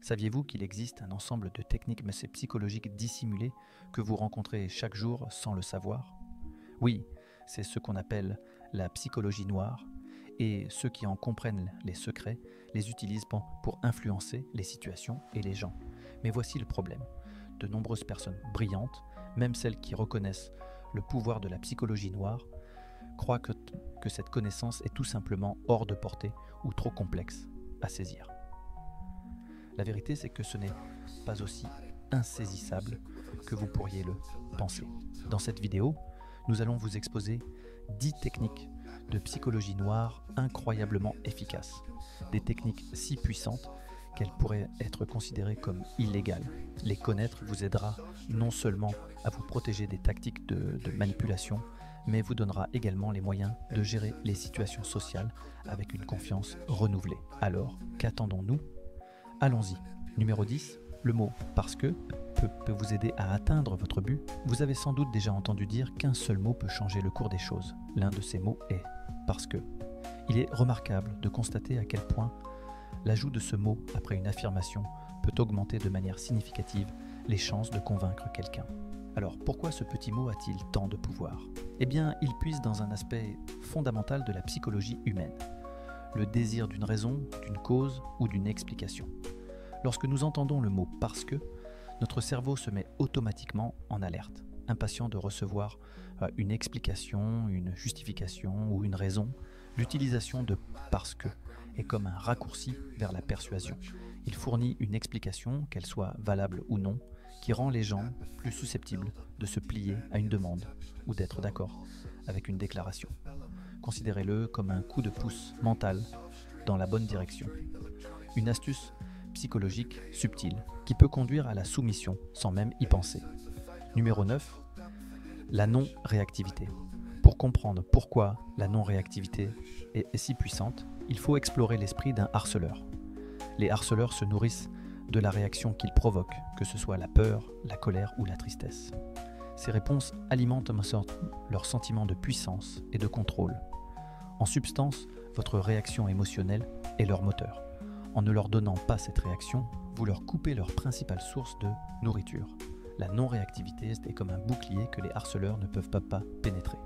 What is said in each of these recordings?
Saviez-vous qu'il existe un ensemble de techniques psychologiques dissimulées que vous rencontrez chaque jour sans le savoir? Oui, c'est ce qu'on appelle la psychologie noire, et ceux qui en comprennent les secrets les utilisent pour influencer les situations et les gens. Mais voici le problème. De nombreuses personnes brillantes, même celles qui reconnaissent le pouvoir de la psychologie noire, croient que cette connaissance est tout simplement hors de portée ou trop complexe à saisir. La vérité, c'est que ce n'est pas aussi insaisissable que vous pourriez le penser. Dans cette vidéo, nous allons vous exposer 10 techniques de psychologie noire incroyablement efficaces. Des techniques si puissantes qu'elles pourraient être considérées comme illégales. Les connaître vous aidera non seulement à vous protéger des tactiques de manipulation, mais vous donnera également les moyens de gérer les situations sociales avec une confiance renouvelée. Alors, qu'attendons-nous ? Allons-y. Numéro 10, le mot « parce que » peut vous aider à atteindre votre but. Vous avez sans doute déjà entendu dire qu'un seul mot peut changer le cours des choses. L'un de ces mots est « parce que ». Il est remarquable de constater à quel point l'ajout de ce mot après une affirmation peut augmenter de manière significative les chances de convaincre quelqu'un. Alors pourquoi ce petit mot a-t-il tant de pouvoir ? Eh bien, il puise dans un aspect fondamental de la psychologie humaine, le désir d'une raison, d'une cause ou d'une explication. Lorsque nous entendons le mot « parce que », notre cerveau se met automatiquement en alerte, impatient de recevoir une explication, une justification ou une raison. L'utilisation de « parce que » est comme un raccourci vers la persuasion. Il fournit une explication, qu'elle soit valable ou non, qui rend les gens plus susceptibles de se plier à une demande ou d'être d'accord avec une déclaration. Considérez-le comme un coup de pouce mental dans la bonne direction. Une astuce psychologique subtile qui peut conduire à la soumission sans même y penser. Numéro 9, la non-réactivité. Pour comprendre pourquoi la non-réactivité est si puissante, il faut explorer l'esprit d'un harceleur. Les harceleurs se nourrissent de la réaction qu'ils provoquent, que ce soit la peur, la colère ou la tristesse. Ces réponses alimentent leur sentiment de puissance et de contrôle. En substance, votre réaction émotionnelle est leur moteur. En ne leur donnant pas cette réaction, vous leur coupez leur principale source de nourriture. La non-réactivité est comme un bouclier que les harceleurs ne peuvent pas pénétrer.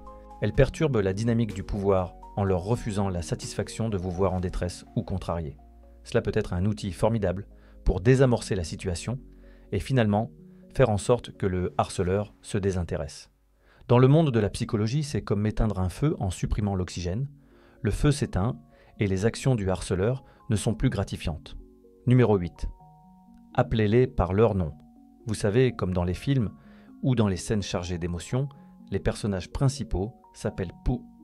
Elle perturbe la dynamique du pouvoir en leur refusant la satisfaction de vous voir en détresse ou contrarié. Cela peut être un outil formidable pour désamorcer la situation et finalement faire en sorte que le harceleur se désintéresse. Dans le monde de la psychologie, c'est comme éteindre un feu en supprimant l'oxygène. Le feu s'éteint et les actions du harceleur ne sont plus gratifiantes. Numéro 8. Appelez-les par leur nom. Vous savez, comme dans les films ou dans les scènes chargées d'émotions, les personnages principaux s'appellent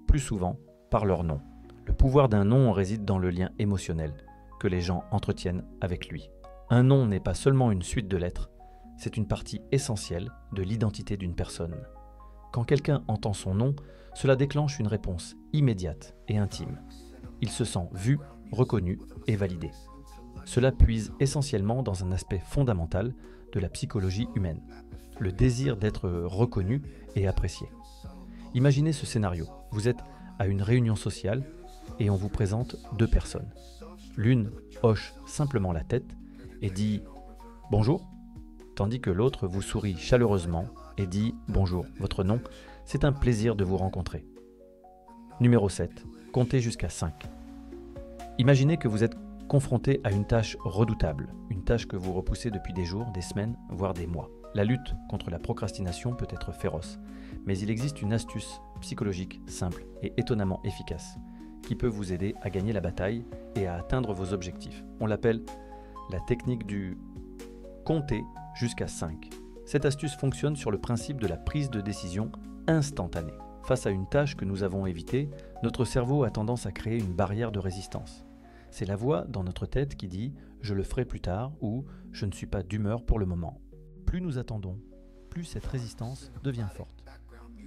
plus souvent par leur nom. Le pouvoir d'un nom réside dans le lien émotionnel que les gens entretiennent avec lui. Un nom n'est pas seulement une suite de lettres, c'est une partie essentielle de l'identité d'une personne. Quand quelqu'un entend son nom, cela déclenche une réponse immédiate et intime. Il se sent vu, reconnu et validé. Cela puise essentiellement dans un aspect fondamental de la psychologie humaine, le désir d'être reconnu et apprécié. Imaginez ce scénario. Vous êtes à une réunion sociale et on vous présente deux personnes. L'une hoche simplement la tête et dit « Bonjour », tandis que l'autre vous sourit chaleureusement et dit « Bonjour, votre nom, c'est un plaisir de vous rencontrer ». Numéro 7. Comptez jusqu'à 5. Imaginez que vous êtes confronté à une tâche redoutable, une tâche que vous repoussez depuis des jours, des semaines, voire des mois. La lutte contre la procrastination peut être féroce, mais il existe une astuce psychologique simple et étonnamment efficace qui peut vous aider à gagner la bataille et à atteindre vos objectifs. On l'appelle la technique du compter jusqu'à 5. Cette astuce fonctionne sur le principe de la prise de décision instantanée. Face à une tâche que nous avons évitée, notre cerveau a tendance à créer une barrière de résistance. C'est la voix dans notre tête qui dit « je le ferai plus tard » ou « je ne suis pas d'humeur pour le moment ». Plus nous attendons, plus cette résistance devient forte.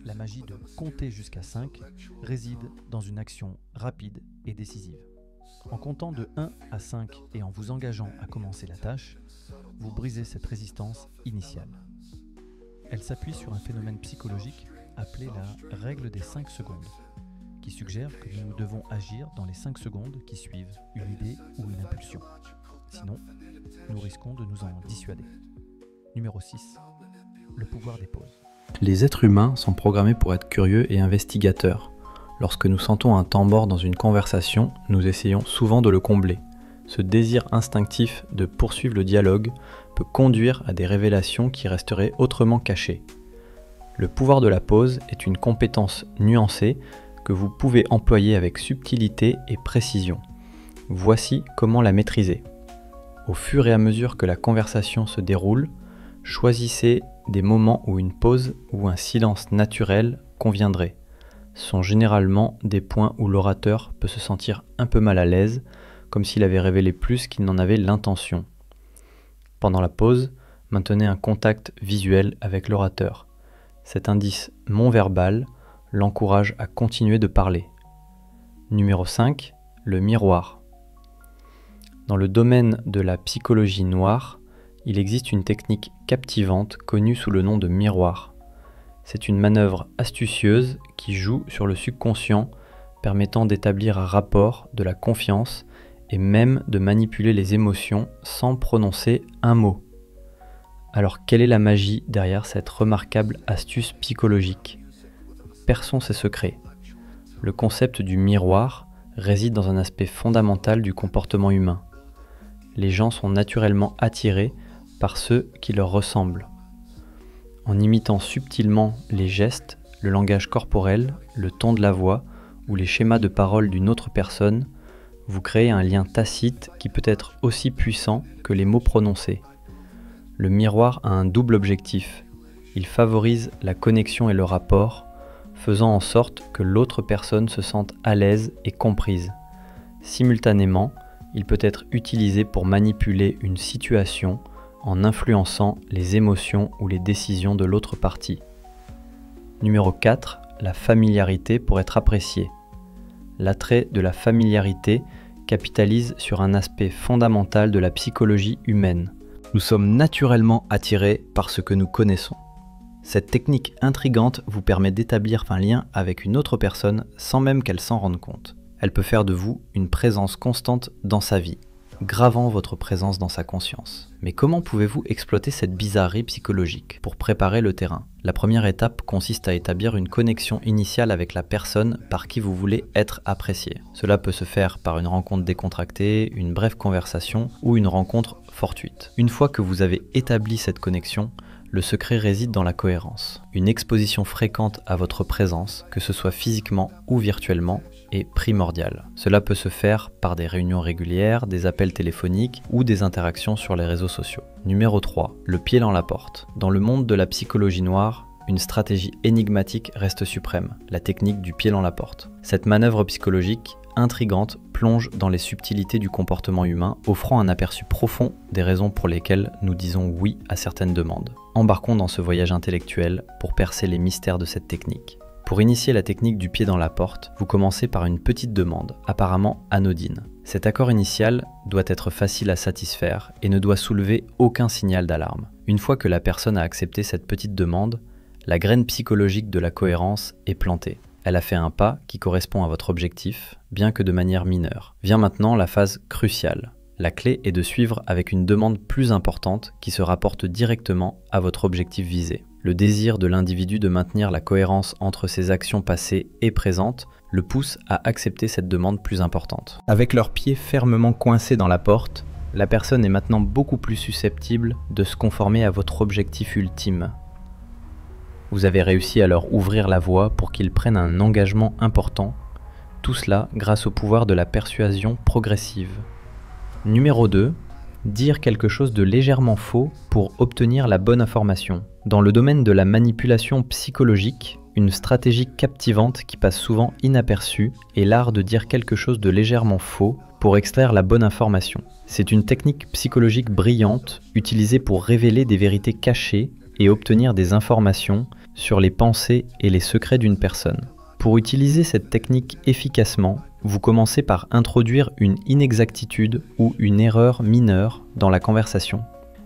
La magie de compter jusqu'à 5 réside dans une action rapide et décisive. En comptant de 1 à 5 et en vous engageant à commencer la tâche, vous brisez cette résistance initiale. Elle s'appuie sur un phénomène psychologique appelé la règle des 5 secondes, qui suggère que nous devons agir dans les 5 secondes qui suivent une idée ou une impulsion. Sinon, nous risquons de nous en dissuader. Numéro 6. Le pouvoir des pauses. Les êtres humains sont programmés pour être curieux et investigateurs. Lorsque nous sentons un temps mort dans une conversation, nous essayons souvent de le combler. Ce désir instinctif de poursuivre le dialogue peut conduire à des révélations qui resteraient autrement cachées. Le pouvoir de la pause est une compétence nuancée que vous pouvez employer avec subtilité et précision. Voici comment la maîtriser. Au fur et à mesure que la conversation se déroule, choisissez des moments où une pause ou un silence naturel conviendrait. Ce sont généralement des points où l'orateur peut se sentir un peu mal à l'aise, comme s'il avait révélé plus qu'il n'en avait l'intention. Pendant la pause, maintenez un contact visuel avec l'orateur. Cet indice non-verbal l'encourage à continuer de parler. Numéro 5, le miroir. Dans le domaine de la psychologie noire, il existe une technique captivante connue sous le nom de miroir. C'est une manœuvre astucieuse qui joue sur le subconscient, permettant d'établir un rapport, de la confiance et même de manipuler les émotions sans prononcer un mot. Alors quelle est la magie derrière cette remarquable astuce psychologique ? Perçons ses secrets. Le concept du miroir réside dans un aspect fondamental du comportement humain. Les gens sont naturellement attirés par ceux qui leur ressemblent. En imitant subtilement les gestes, le langage corporel, le ton de la voix ou les schémas de parole d'une autre personne, vous créez un lien tacite qui peut être aussi puissant que les mots prononcés. Le miroir a un double objectif. Il favorise la connexion et le rapport, faisant en sorte que l'autre personne se sente à l'aise et comprise. Simultanément, il peut être utilisé pour manipuler une situation en influençant les émotions ou les décisions de l'autre partie. Numéro 4, la familiarité pour être appréciée. L'attrait de la familiarité capitalise sur un aspect fondamental de la psychologie humaine. Nous sommes naturellement attirés par ce que nous connaissons. Cette technique intrigante vous permet d'établir un lien avec une autre personne sans même qu'elle s'en rende compte. Elle peut faire de vous une présence constante dans sa vie, gravant votre présence dans sa conscience. Mais comment pouvez-vous exploiter cette bizarrerie psychologique pour préparer le terrain ? La première étape consiste à établir une connexion initiale avec la personne par qui vous voulez être apprécié. Cela peut se faire par une rencontre décontractée, une brève conversation ou une rencontre fortuite. Une fois que vous avez établi cette connexion, le secret réside dans la cohérence. Une exposition fréquente à votre présence, que ce soit physiquement ou virtuellement, est primordiale. Cela peut se faire par des réunions régulières, des appels téléphoniques ou des interactions sur les réseaux sociaux. Numéro 3. Le pied dans la porte. Dans le monde de la psychologie noire, une stratégie énigmatique reste suprême, la technique du pied dans la porte. Cette manœuvre psychologique intrigante plonge dans les subtilités du comportement humain, offrant un aperçu profond des raisons pour lesquelles nous disons oui à certaines demandes. Embarquons dans ce voyage intellectuel pour percer les mystères de cette technique. Pour initier la technique du pied dans la porte, vous commencez par une petite demande, apparemment anodine. Cet accord initial doit être facile à satisfaire et ne doit soulever aucun signal d'alarme. Une fois que la personne a accepté cette petite demande, la graine psychologique de la cohérence est plantée. Elle a fait un pas qui correspond à votre objectif, bien que de manière mineure. Vient maintenant la phase cruciale. La clé est de suivre avec une demande plus importante qui se rapporte directement à votre objectif visé. Le désir de l'individu de maintenir la cohérence entre ses actions passées et présentes le pousse à accepter cette demande plus importante. Avec leurs pieds fermement coincés dans la porte, la personne est maintenant beaucoup plus susceptible de se conformer à votre objectif ultime. Vous avez réussi à leur ouvrir la voie pour qu'ils prennent un engagement important, tout cela grâce au pouvoir de la persuasion progressive. Numéro 2. Dire quelque chose de légèrement faux pour obtenir la bonne information. Dans le domaine de la manipulation psychologique, une stratégie captivante qui passe souvent inaperçue est l'art de dire quelque chose de légèrement faux pour extraire la bonne information. C'est une technique psychologique brillante utilisée pour révéler des vérités cachées et obtenir des informations sur les pensées et les secrets d'une personne. Pour utiliser cette technique efficacement, vous commencez par introduire une inexactitude ou une erreur mineure dans la conversation.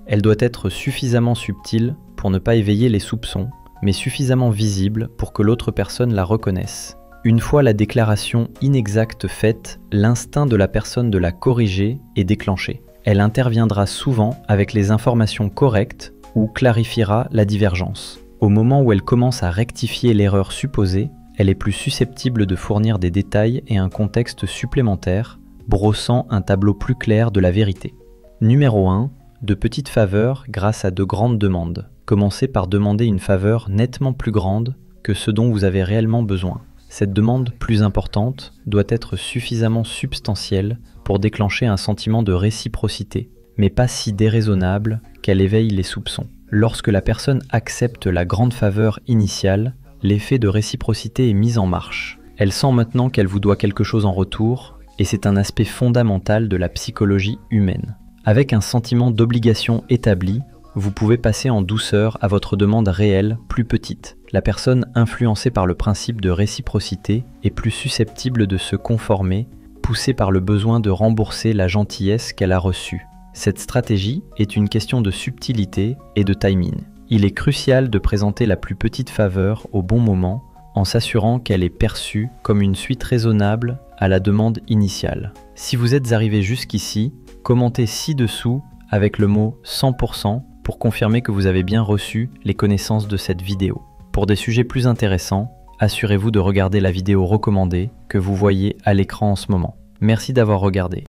Elle doit être suffisamment subtile pour ne pas éveiller les soupçons, mais suffisamment visible pour que l'autre personne la reconnaisse. Une fois la déclaration inexacte faite, l'instinct de la personne de la corriger est déclenché. Elle interviendra souvent avec les informations correctes ou clarifiera la divergence. Au moment où elle commence à rectifier l'erreur supposée, elle est plus susceptible de fournir des détails et un contexte supplémentaire, brossant un tableau plus clair de la vérité. Numéro 1. De petites faveurs grâce à de grandes demandes. Commencez par demander une faveur nettement plus grande que ce dont vous avez réellement besoin. Cette demande plus importante doit être suffisamment substantielle pour déclencher un sentiment de réciprocité, mais pas si déraisonnable qu'elle éveille les soupçons. Lorsque la personne accepte la grande faveur initiale, l'effet de réciprocité est mis en marche. Elle sent maintenant qu'elle vous doit quelque chose en retour, et c'est un aspect fondamental de la psychologie humaine. Avec un sentiment d'obligation établi, vous pouvez passer en douceur à votre demande réelle plus petite. La personne influencée par le principe de réciprocité est plus susceptible de se conformer, poussée par le besoin de rembourser la gentillesse qu'elle a reçue. Cette stratégie est une question de subtilité et de timing. Il est crucial de présenter la plus petite faveur au bon moment, en s'assurant qu'elle est perçue comme une suite raisonnable à la demande initiale. Si vous êtes arrivé jusqu'ici, commentez ci-dessous avec le mot 100% pour confirmer que vous avez bien reçu les connaissances de cette vidéo. Pour des sujets plus intéressants, assurez-vous de regarder la vidéo recommandée que vous voyez à l'écran en ce moment. Merci d'avoir regardé.